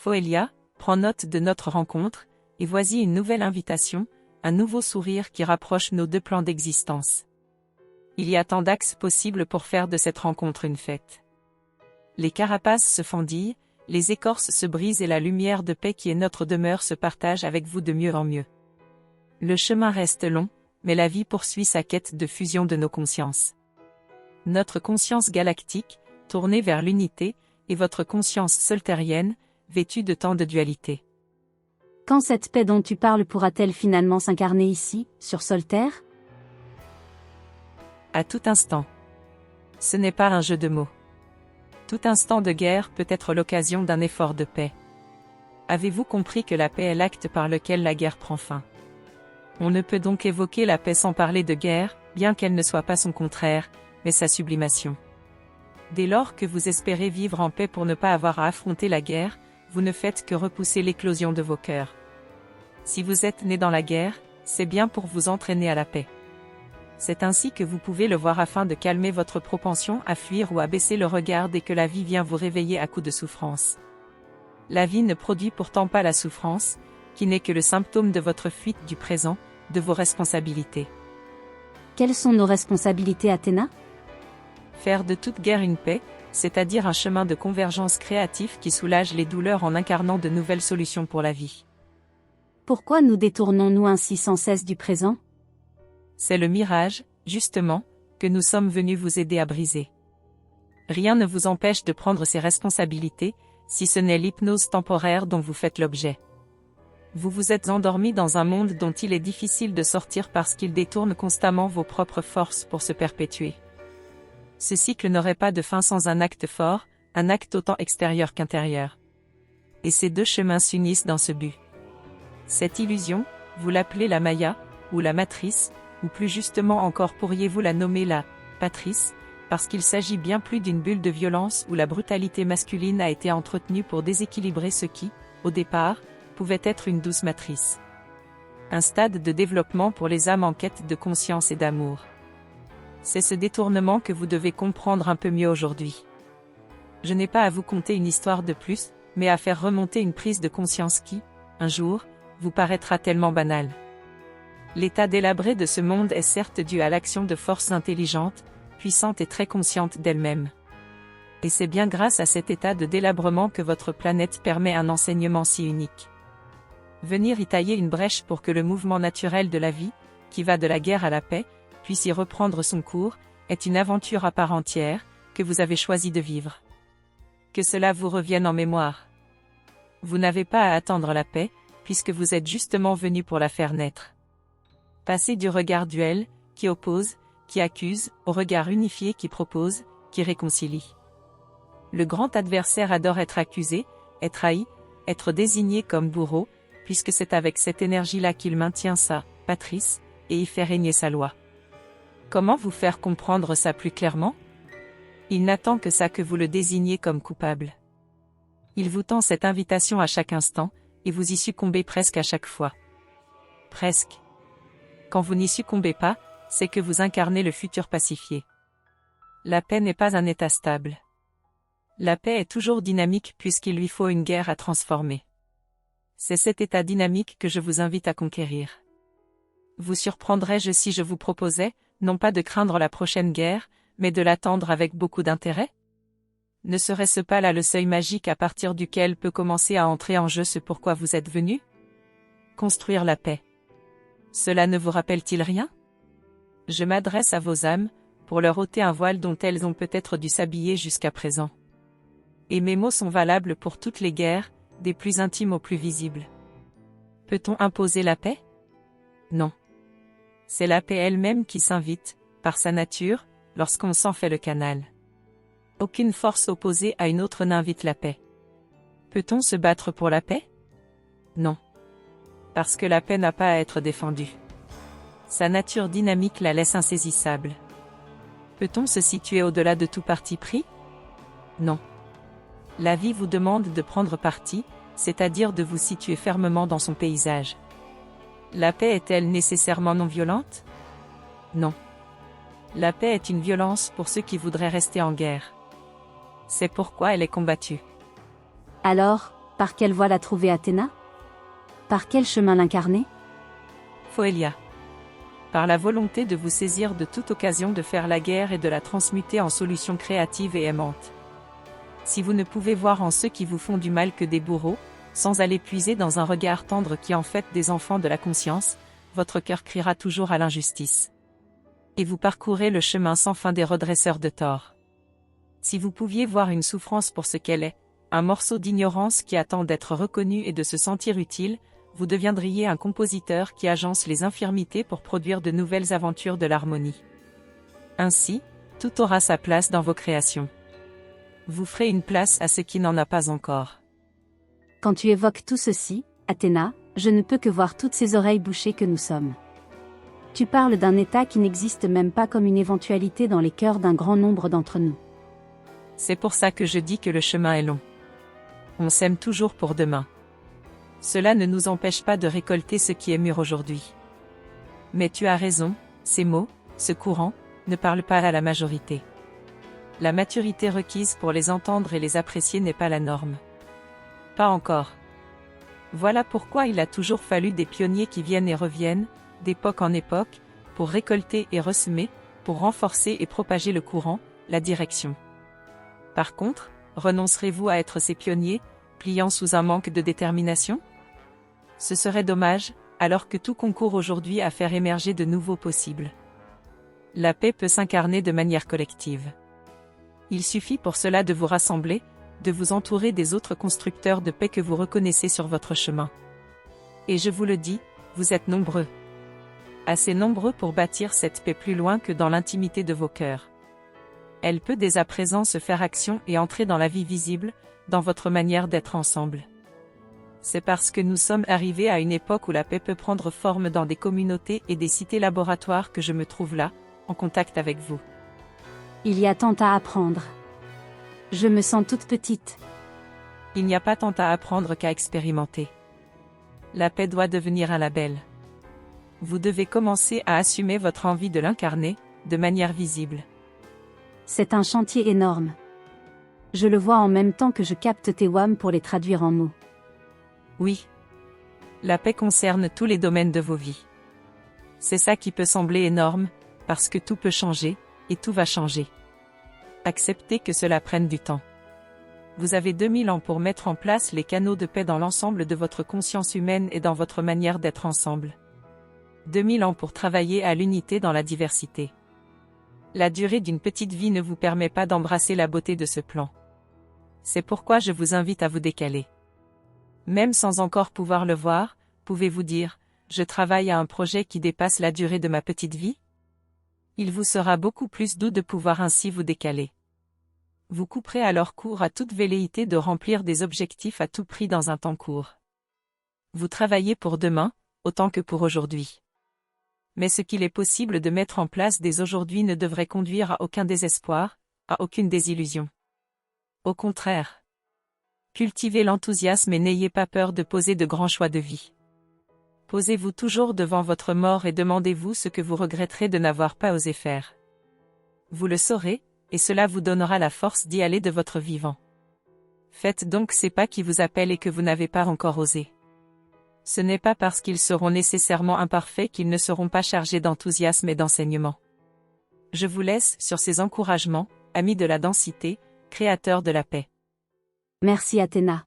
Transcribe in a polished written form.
Foelia, prends note de notre rencontre, et voici une nouvelle invitation, un nouveau sourire qui rapproche nos deux plans d'existence. Il y a tant d'axes possibles pour faire de cette rencontre une fête. Les carapaces se fendillent, les écorces se brisent et la lumière de paix qui est notre demeure se partage avec vous de mieux en mieux. Le chemin reste long, mais la vie poursuit sa quête de fusion de nos consciences. Notre conscience galactique, tournée vers l'unité, et votre conscience soltérienne, vêtue de tant de dualité. Quand cette paix dont tu parles pourra-t-elle finalement s'incarner ici, sur Solterre? À tout instant. Ce n'est pas un jeu de mots. Tout instant de guerre peut être l'occasion d'un effort de paix. Avez-vous compris que la paix est l'acte par lequel la guerre prend fin? On ne peut donc évoquer la paix sans parler de guerre, bien qu'elle ne soit pas son contraire, mais sa sublimation. Dès lors que vous espérez vivre en paix pour ne pas avoir à affronter la guerre, vous ne faites que repousser l'éclosion de vos cœurs. Si vous êtes né dans la guerre, c'est bien pour vous entraîner à la paix. C'est ainsi que vous pouvez le voir afin de calmer votre propension à fuir ou à baisser le regard dès que la vie vient vous réveiller à coups de souffrance. La vie ne produit pourtant pas la souffrance, qui n'est que le symptôme de votre fuite du présent, de vos responsabilités. Quelles sont nos responsabilités, Athéna? Faire de toute guerre une paix, c'est-à-dire un chemin de convergence créatif qui soulage les douleurs en incarnant de nouvelles solutions pour la vie. Pourquoi nous détournons-nous ainsi sans cesse du présent? C'est le mirage, justement, que nous sommes venus vous aider à briser. Rien ne vous empêche de prendre ces responsabilités, si ce n'est l'hypnose temporaire dont vous faites l'objet. Vous vous êtes endormi dans un monde dont il est difficile de sortir parce qu'il détourne constamment vos propres forces pour se perpétuer. Ce cycle n'aurait pas de fin sans un acte fort, un acte autant extérieur qu'intérieur. Et ces deux chemins s'unissent dans ce but. Cette illusion, vous l'appelez la Maya, ou la matrice, ou plus justement encore pourriez-vous la nommer la patrice, parce qu'il s'agit bien plus d'une bulle de violence où la brutalité masculine a été entretenue pour déséquilibrer ce qui, au départ, pouvait être une douce matrice. Un stade de développement pour les âmes en quête de conscience et d'amour. C'est ce détournement que vous devez comprendre un peu mieux aujourd'hui. Je n'ai pas à vous conter une histoire de plus, mais à faire remonter une prise de conscience qui, un jour, vous paraîtra tellement banale. L'état délabré de ce monde est certes dû à l'action de forces intelligentes, puissantes et très conscientes d'elles-mêmes. Et c'est bien grâce à cet état de délabrement que votre planète permet un enseignement si unique. Venir y tailler une brèche pour que le mouvement naturel de la vie, qui va de la guerre à la paix, puisse y reprendre son cours, est une aventure à part entière, que vous avez choisi de vivre. Que cela vous revienne en mémoire. Vous n'avez pas à attendre la paix, puisque vous êtes justement venu pour la faire naître. Passez du regard duel, qui oppose, qui accuse, au regard unifié qui propose, qui réconcilie. Le grand adversaire adore être accusé, être haï, être désigné comme bourreau, puisque c'est avec cette énergie-là qu'il maintient sa patrice, et y fait régner sa loi. Comment vous faire comprendre ça plus clairement? Il n'attend que ça que vous le désigniez comme coupable. Il vous tend cette invitation à chaque instant, et vous y succombez presque à chaque fois. Presque. Quand vous n'y succombez pas, c'est que vous incarnez le futur pacifié. La paix n'est pas un état stable. La paix est toujours dynamique puisqu'il lui faut une guerre à transformer. C'est cet état dynamique que je vous invite à conquérir. Vous surprendrais-je si je vous proposais, non pas de craindre la prochaine guerre, mais de l'attendre avec beaucoup d'intérêt? Ne serait-ce pas là le seuil magique à partir duquel peut commencer à entrer en jeu ce pourquoi vous êtes venu? Construire la paix. Cela ne vous rappelle-t-il rien? Je m'adresse à vos âmes, pour leur ôter un voile dont elles ont peut-être dû s'habiller jusqu'à présent. Et mes mots sont valables pour toutes les guerres, des plus intimes aux plus visibles. Peut-on imposer la paix? Non. C'est la paix elle-même qui s'invite, par sa nature, lorsqu'on s'en fait le canal. Aucune force opposée à une autre n'invite la paix. Peut-on se battre pour la paix? Non. Parce que la paix n'a pas à être défendue. Sa nature dynamique la laisse insaisissable. Peut-on se situer au-delà de tout parti pris? Non. La vie vous demande de prendre parti, c'est-à-dire de vous situer fermement dans son paysage. La paix est-elle nécessairement non violente? Non. La paix est une violence pour ceux qui voudraient rester en guerre. C'est pourquoi elle est combattue. Alors, Par quelle voie la trouver Athéna? Par quel chemin l'incarner? Foelia. Par la volonté de vous saisir de toute occasion de faire la guerre et de la transmuter en solutions créatives et aimantes. Si vous ne pouvez voir en ceux qui vous font du mal que des bourreaux, sans aller puiser dans un regard tendre qui en fait des enfants de la conscience, votre cœur criera toujours à l'injustice. Et vous parcourez le chemin sans fin des redresseurs de tort. Si vous pouviez voir une souffrance pour ce qu'elle est, un morceau d'ignorance qui attend d'être reconnu et de se sentir utile, vous deviendriez un compositeur qui agence les infirmités pour produire de nouvelles aventures de l'harmonie. Ainsi, tout aura sa place dans vos créations. Vous ferez une place à ce qui n'en a pas encore. Quand tu évoques tout ceci, Athéna, je ne peux que voir toutes ces oreilles bouchées que nous sommes. Tu parles d'un état qui n'existe même pas comme une éventualité dans les cœurs d'un grand nombre d'entre nous. C'est pour ça que je dis que le chemin est long. On sème toujours pour demain. Cela ne nous empêche pas de récolter ce qui est mûr aujourd'hui. Mais tu as raison, ces mots, ce courant, ne parlent pas à la majorité. La maturité requise pour les entendre et les apprécier n'est pas la norme. Pas encore. Voilà pourquoi il a toujours fallu des pionniers qui viennent et reviennent, d'époque en époque, pour récolter et ressemer, pour renforcer et propager le courant, la direction. Par contre, renoncerez-vous à être ces pionniers, pliant sous un manque de détermination? Ce serait dommage, alors que tout concourt aujourd'hui à faire émerger de nouveaux possibles. La paix peut s'incarner de manière collective. Il suffit pour cela de vous rassembler, de vous entourer des autres constructeurs de paix que vous reconnaissez sur votre chemin. Et je vous le dis, vous êtes nombreux. Assez nombreux pour bâtir cette paix plus loin que dans l'intimité de vos cœurs. Elle peut dès à présent se faire action et entrer dans la vie visible, dans votre manière d'être ensemble. C'est parce que nous sommes arrivés à une époque où la paix peut prendre forme dans des communautés et des cités laboratoires que je me trouve là, en contact avec vous. Il y a tant à apprendre. Je me sens toute petite. Il n'y a pas tant à apprendre qu'à expérimenter. La paix doit devenir un label. Vous devez commencer à assumer votre envie de l'incarner, de manière visible. C'est un chantier énorme. Je le vois en même temps que je capte tes WAM pour les traduire en mots. Oui. La paix concerne tous les domaines de vos vies. C'est ça qui peut sembler énorme, parce que tout peut changer, et tout va changer. Acceptez que cela prenne du temps. Vous avez 2000 ans pour mettre en place les canaux de paix dans l'ensemble de votre conscience humaine et dans votre manière d'être ensemble. 2000 ans pour travailler à l'unité dans la diversité. La durée d'une petite vie ne vous permet pas d'embrasser la beauté de ce plan. C'est pourquoi je vous invite à vous décaler. Même sans encore pouvoir le voir, pouvez-vous dire, je travaille à un projet qui dépasse la durée de ma petite vie? Il vous sera beaucoup plus doux de pouvoir ainsi vous décaler. Vous couperez alors court à toute velléité de remplir des objectifs à tout prix dans un temps court. Vous travaillez pour demain, autant que pour aujourd'hui. Mais ce qu'il est possible de mettre en place dès aujourd'hui ne devrait conduire à aucun désespoir, à aucune désillusion. Au contraire. Cultivez l'enthousiasme et n'ayez pas peur de poser de grands choix de vie. Posez-vous toujours devant votre mort et demandez-vous ce que vous regretterez de n'avoir pas osé faire. Vous le saurez, et cela vous donnera la force d'y aller de votre vivant. Faites donc ces pas qui vous appellent et que vous n'avez pas encore osé. Ce n'est pas parce qu'ils seront nécessairement imparfaits qu'ils ne seront pas chargés d'enthousiasme et d'enseignement. Je vous laisse sur ces encouragements, amis de la densité, créateurs de la paix. Merci Athéna.